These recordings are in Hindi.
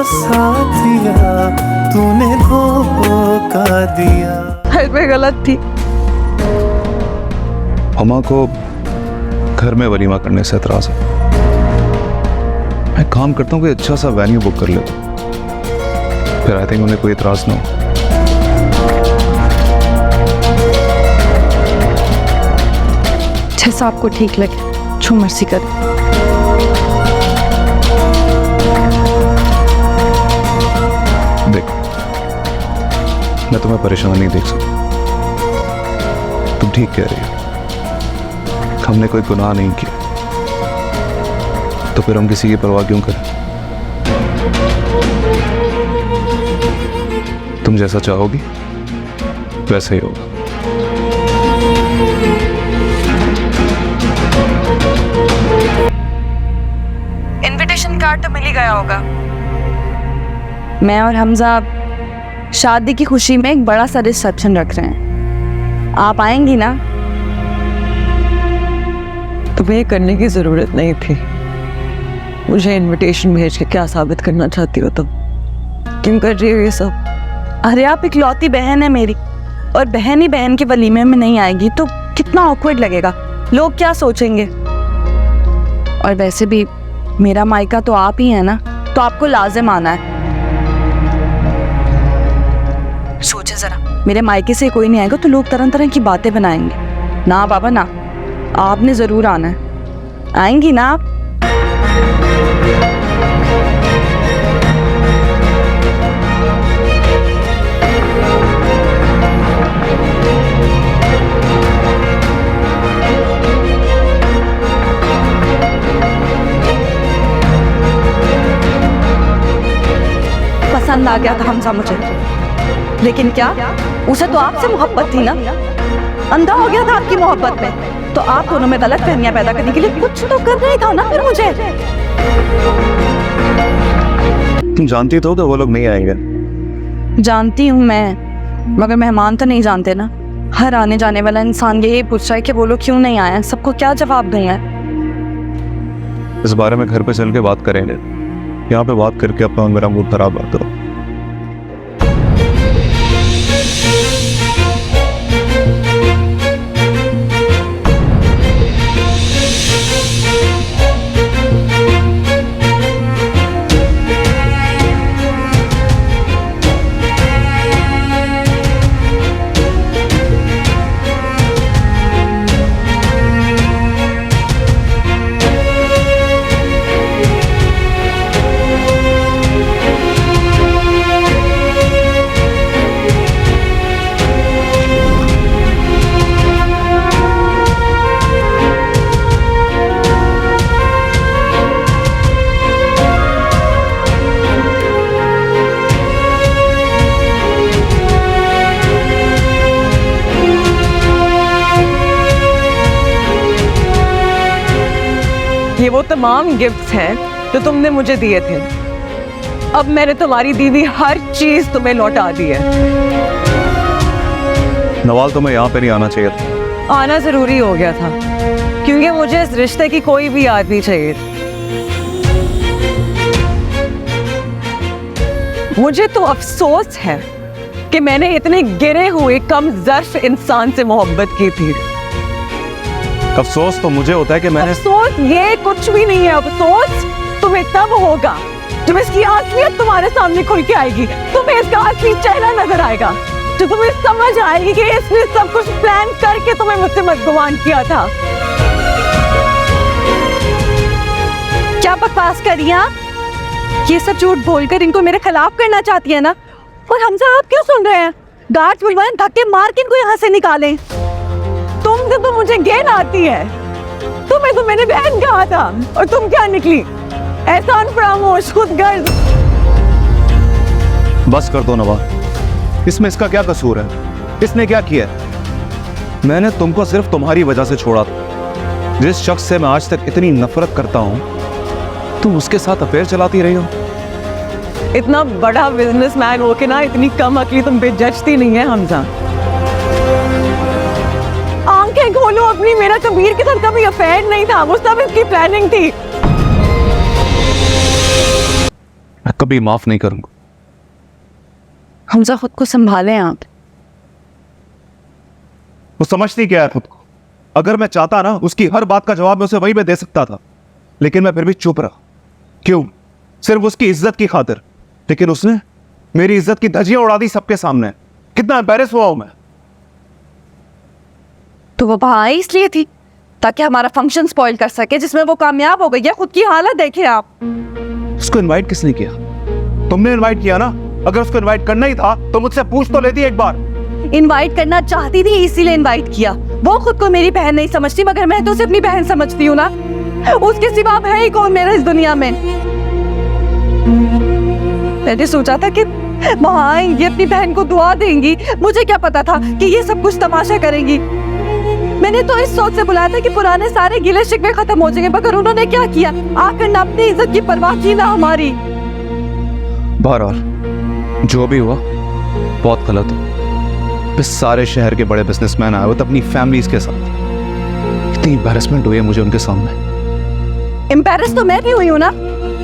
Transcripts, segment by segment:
साथिया तूने धोखा दिया। हल में गलत थी। अम्मा को घर में वलीमा करने से एतराज है। मैं काम करता हूँ कोई अच्छा सा वेन्यू बुक कर लेता हूँ, फिर आई थिंक उन्हें कोई एतराज ना हो। जैसा आपको ठीक लगे, जो मर्जी कर। देख, मैं तुम्हें परेशान नहीं देख सकता। तुम ठीक कह रही हो, हमने कोई गुनाह नहीं किया, तो फिर हम किसी की परवाह क्यों करें? तुम जैसा चाहोगी वैसा ही होगा। इनविटेशन कार्ड तो मिल ही गया होगा। मैं और हमजा शादी की खुशी में एक बड़ा सा रिसेप्शन रख रहे हैं, आप आएंगी ना? तुम्हें ये करने की जरूरत नहीं थी। मुझे इनविटेशन भेज के क्या साबित करना चाहती हो तुम? क्यों कर रही हो ये सब? अरे आप इकलौती बहन है मेरी, और बहन ही बहन के वलीमे में नहीं आएगी तो कितना ऑकवर्ड लगेगा, लोग क्या सोचेंगे। और वैसे भी मेरा मायका तो आप ही है ना, तो आपको लाजिम आना है। सोचे जरा, मेरे मायके से कोई नहीं आएगा तो लोग तरह तरह की बातें बनाएंगे। ना बाबा ना, आपने जरूर आना है। आएंगी ना आप? पसंद आ गया था हमजा मुझे, लेकिन क्या उसे तो आपसे मोहब्बत थी ना? अंधा हो गया था आपकी मोहब्बत में, तो आप दोनों में गलत फहमियां पैदा करने के लिए कुछ तो करना ही था ना फिर मुझे। तुम जानती तो हो कि वो लोग नहीं आएंगे। जानती हूँ मैं, मगर मेहमान तो नहीं जानते ना। हर आने जाने वाला इंसान यही पूछ रहा है कि वो लोग क्यों नहीं आए। सबको क्या जवाब दूं मैं? इस बारे में घर पे चल के बात करेंगे, यहाँ पे बात करके अपना मेरा मूड खराब मत करो। ये वो तमाम गिफ्ट्स हैं जो तुमने मुझे दिए थे। अब मैंने तुम्हारी दी हुई हर चीज तुम्हें लौटा दी है। नवाल, तुम्हें यहाँ पे नहीं आना चाहिए था। आना जरूरी हो गया था, क्योंकि मुझे इस रिश्ते की कोई भी याद नहीं चाहिए। मुझे तो अफसोस है कि मैंने इतने गिरे हुए कम ज़र्फ इंसान से मोहब्बत की थी। अफसोस तो मुझे होता है कि मैंने अफसोस ये कुछ भी नहीं है। अफसोस तुम्हें तब होगा जब इसकी असलियत तुम्हारे सामने खुल के आएगी। तुम्हें इसका असली चेहरा नजर आएगा, जो तुम्हें समझ आएगी कि इसने सब कुछ प्लान करके तुम्हें मुझसे बदगुमान किया था। क्या बकवास करी आप? ये सब झूठ बोलकर इनको मेरे खिलाफ करना चाहती है ना? और हमजा, आप क्यों सुन रहे हैं? गार्ड्स बुलवाएं, धक्के मार के इनको यहाँ से निकालें। तुमसे तो मुझे गेन आती है। तुम्हें तो मैंने बहन कहा था और तुम क्या निकली? एहसान फरामोश, खुदगर्ज। बस कर दो नवाब, इसमें इसका क्या कसूर है? इसने क्या किया? मैंने तुमको सिर्फ तुम्हारी वजह से छोड़ा था। जिस शख्स से मैं आज तक इतनी नफरत करता हूं, तुम उसके साथ अफेयर चलाती रही हो। इतना बड़ा बिजनेसमैन हो के ना इतनी कम अकली तुम पे जचती नहीं है हमजा। आंखें खोलो अपनी, मेरा कबीर के साथ कभी अफेयर नहीं था, वो सब इसकी प्लानिंग थी। मैं कभी माफ नहीं करूंगा। हमजा खुद को संभालें आप। वो समझती क्या है खुद को? अगर मैं चाहता ना उसकी हर बात का जवाब मैं उसे वहीं पे दे सकता था, लेकिन मैं फिर भी चुप रहा। क्यों? सिर्फ उसकी इज्जत की खातिर। लेकिन उसने मेरी इज्जत की धज्जियां उड़ा दी सबके सामने। कितना एम्बैरेस हुआ हूं मैं। तो वो वहां आई इसलिए थी ताकि हमारा फंक्शन स्पॉइल कर सके, जिसमें वो कामयाब हो गई है। खुद की हालत देखे आप। उसको इनवाइट किसने किया? तुमने इनवाइट किया ना। अगर उसको इनवाइट करना ही था तो मुझसे पूछ तो लेती एक बार। इनवाइट करना चाहती थी इसीलिए इनवाइट किया। वो खुद को मेरी बहन नहीं समझती, मगर मैं तो उसे अपनी बहन समझती हूँ ना। उसके सिवा है ही कौन मेरा इस दुनिया में। मैंने सोचा था कि वहां आएंगी, अपनी बहन को दुआ देंगी। मुझे क्या पता था कि ये सब कुछ तमाशा करेंगी। मैंने तो इस सोच से बुलाया था कि पुराने सारे गिले शिकवे खत्म हो जाएंगे, मगर उन्होंने क्या किया? आकर ना अपनी इज्जत की परवाह की ना हमारी। बहरहाल जो भी हुआ बहुत गलत हुआ। इस सारे शहर के बड़े बिजनेसमैन आए हुए अपनी फैमिलीज के साथ। इतनी एम्बैरेसमेंट हुई है मुझे उनके सामने। एम्बैरेस तो मैं भी हुई हूँ ना।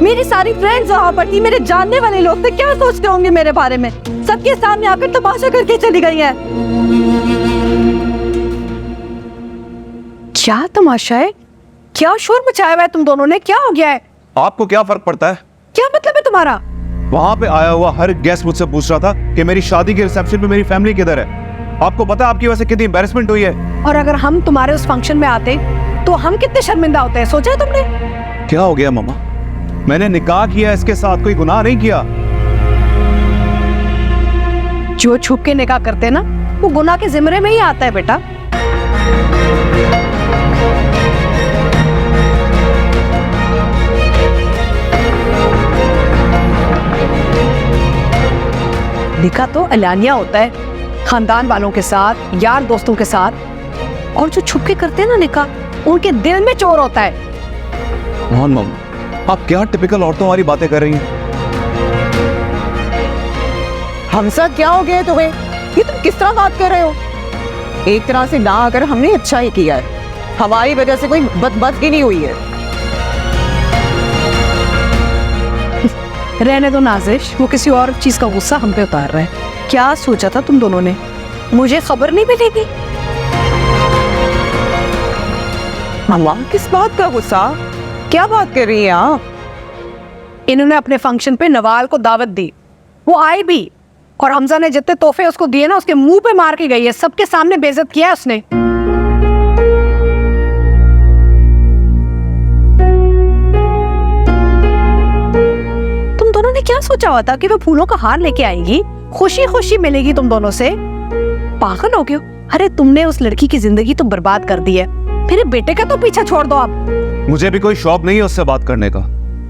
मेरी सारी फ्रेंड्स वहां पर थी, मेरे जानने वाले लोग थे। क्या सोचते होंगे मेरे बारे में? सबके सामने आकर तमाशा करके चली गई है। क्या तमाशा है? क्या शोर मचाया हुआ है तुम दोनों ने? क्या हो गया है? आपको क्या फर्क पड़ता है? क्या मतलब है तुम्हारा? वहां पे आया हुआ हर गेस्ट मुझसे पूछ रहा था कि मेरी शादी के रिसेप्शन में मेरी फैमिली किधर है। आपको पता है आपकी वजह से कितनी एम्बैरेसमेंट हुई है? और अगर हम तुम्हारे उस फंक्शन में आते तो हम कितने शर्मिंदा होते हैं, सोचा है तुमने? क्या हो गया मामा? मैंने निकाह किया इसके साथ, कोई गुनाह नहीं किया। जो छुप के निकाह करते हैं ना, वो गुनाह के जिम्मे में ही आता है बेटा। निकाह तो अलानिया होता है, खानदान वालों के साथ, यार दोस्तों के साथ। और जो छुप के करते हैं ना निकाह, उनके दिल में चोर होता है। मोहन मामा, आप क्या टिपिकल औरतों वाली बातें कर रही हैं? हमसा क्या हो गया तुम्हें? ये तुम किस तरह बात कर रहे हो? एक तरह से ना अगर हमने अच्छा ही किया है, हमारी वजह से कोई बदगिनी हुई है। रहने दो नाजिश, वो किसी और चीज का गुस्सा हम पे उतार रहा है। क्या सोचा था तुम दोनों ने? मुझे खबर नहीं मिलेगी? मामा किस बात का गुस्सा? क्या बात कर रही हैं आप? इन्होंने अपने फंक्शन पे नवाल को दावत दी, वो आई भी, और हमजा ने जितने तोहफे उसको दिए ना, उसके मुंह पे मार के गई है। सबके सामने बेइज्जत किया है उसने। तुम दोनों ने क्या सोचा हुआ था कि वो फूलों का हार लेके आएगी, खुशी खुशी मिलेगी तुम दोनों से? पागल हो गए हो? अरे तुमने उस लड़की की जिंदगी तो बर्बाद कर दी है, फिर बेटे का तो पीछा छोड़ दो आप। मुझे भी कोई शौक नहीं है उससे बात करने का।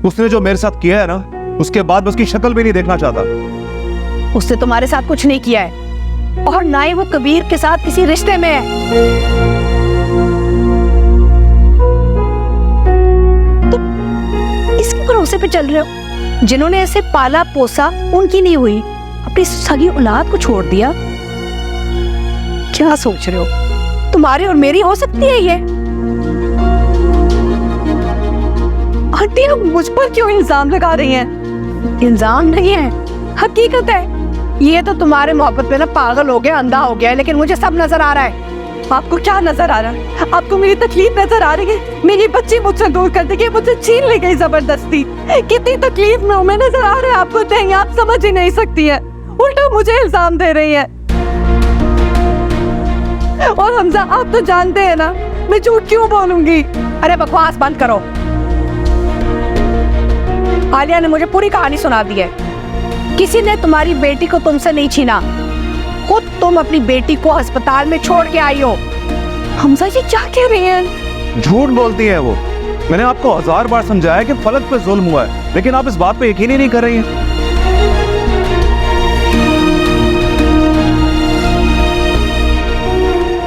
उसने जो मेरे साथ किया है ना, उसके बाद मैं उसकी शक्ल भी नहीं देखना चाहता। उसने तुम्हारे साथ कुछ नहीं किया है, और ना ही वो कबीर के साथ किसी रिश्ते में है। तो इसके भरोसे पे चल रहे हो? जिन्होंने ऐसे पाला पोसा उनकी नहीं हुई, अपनी सगी औलाद को छोड़ दिया। क्या सोच रहे हो? तुम्हारी और मेरी हो सकती है ये? आंटी आप मुझ पर क्यों इल्जाम लगा रही हैं? इल्जाम नहीं है, हकीकत है। ये तो तुम्हारे मोहब्बत पे ना पागल हो गया, अंधा हो गया है, लेकिन मुझे सब नजर आ रहा है। आपको क्या नजर आ रहा है? आपको मेरी तकलीफ नजर आ रही है? मेरी बच्ची मुझसे दूर कर देगी, मुझे छीन ले गई जबरदस्ती। कितनी तकलीफ में हूं मैं, नजर आ रहा है आपको? नहीं, आप समझ ही नहीं सकती है, उल्टा मुझे इल्जाम दे रही है। और हमजा आप तो जानते हैं ना मैं झूठ क्यों बोलूंगी? अरे बकवास बंद करो। आलिया ने मुझे पूरी कहानी सुना दी है। किसी ने तुम्हारी बेटी को तुमसे नहीं छीना, खुद तुम अपनी बेटी को अस्पताल में छोड़ के आई हो। हमजा जी क्या कह रही हैं? झूठ बोलती है वो। मैंने आपको 1000 बार समझाया कि फलक पे जुल्म हुआ है, लेकिन आप इस बात पे यकीन ही नहीं कर रही हैं।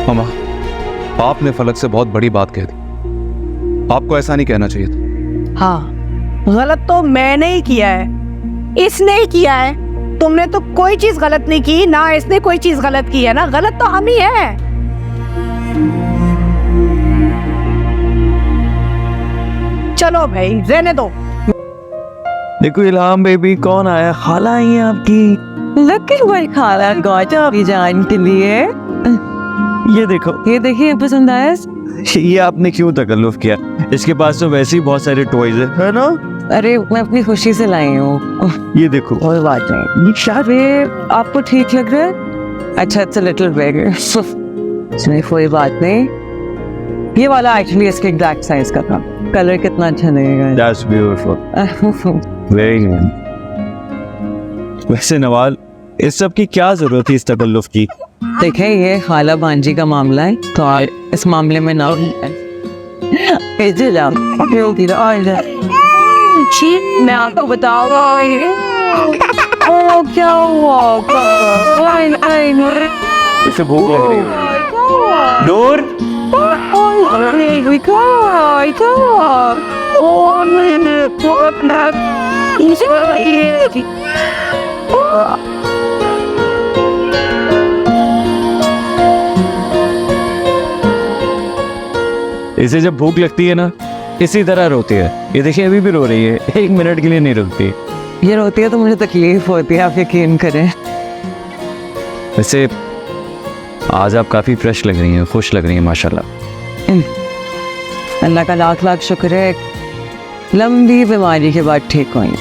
मामा, आपने फलक से बहुत बड़ी बात कह दी। आपको ऐसा नहीं कहना चाहिए था। हाँ, गलत तो मैंने ही किया है, इसने ही किया है। तुमने तो कोई चीज गलत नहीं की ना, इसने कोई चीज गलत की है ना। गलत तो हम ही है। चलो भाई रहने दो। देखो इल्हाम बेबी, कौन आया? खाला आई है आपकी। लकी भाई खाला गौजा अभी जान के लिए। ये देखो, ये देखिए, पसंद आया? ये आपने क्यों तकल्लुफ किया? इसके पास तो वैसे ही बहुत सारे टॉयज है ना? अरे मैं अपनी खुशी से लाई हूँ। ये देखो, कोई बात नहीं, ये शायद आपको ठीक लग रहा है? अच्छा, इट्स अ लिटिल बिग। नहीं, कोई बात नहीं। ये वाला एक्चुअली इसके एग्जैक्ट साइज का था। कलर कितना अच्छा लगेगा। That's beautiful, very good. वैसे नवाल, इस सब की क्या जरूरत थी, इस तकल्लुफ की? देखे, ये खाला भांजी का मामला है, तो आप इस मामले में ना मैं आपको बताऊंगा। क्या हुआ? इसे भूख लग रही है। नूर, इसे जब भूख लगती है ना, इसी तरह रोती है। ये देखिए, अभी भी रो रही है, 1 मिनट के लिए नहीं रुकती। ये रोती है तो मुझे तकलीफ होती है, आप यकीन करें। वैसे आज आप काफी फ्रेश लग रही हैं, खुश लग रही हैं माशाल्लाह। अल्लाह का लाख लाख शुक्र है, लंबी बीमारी के बाद ठीक हुई।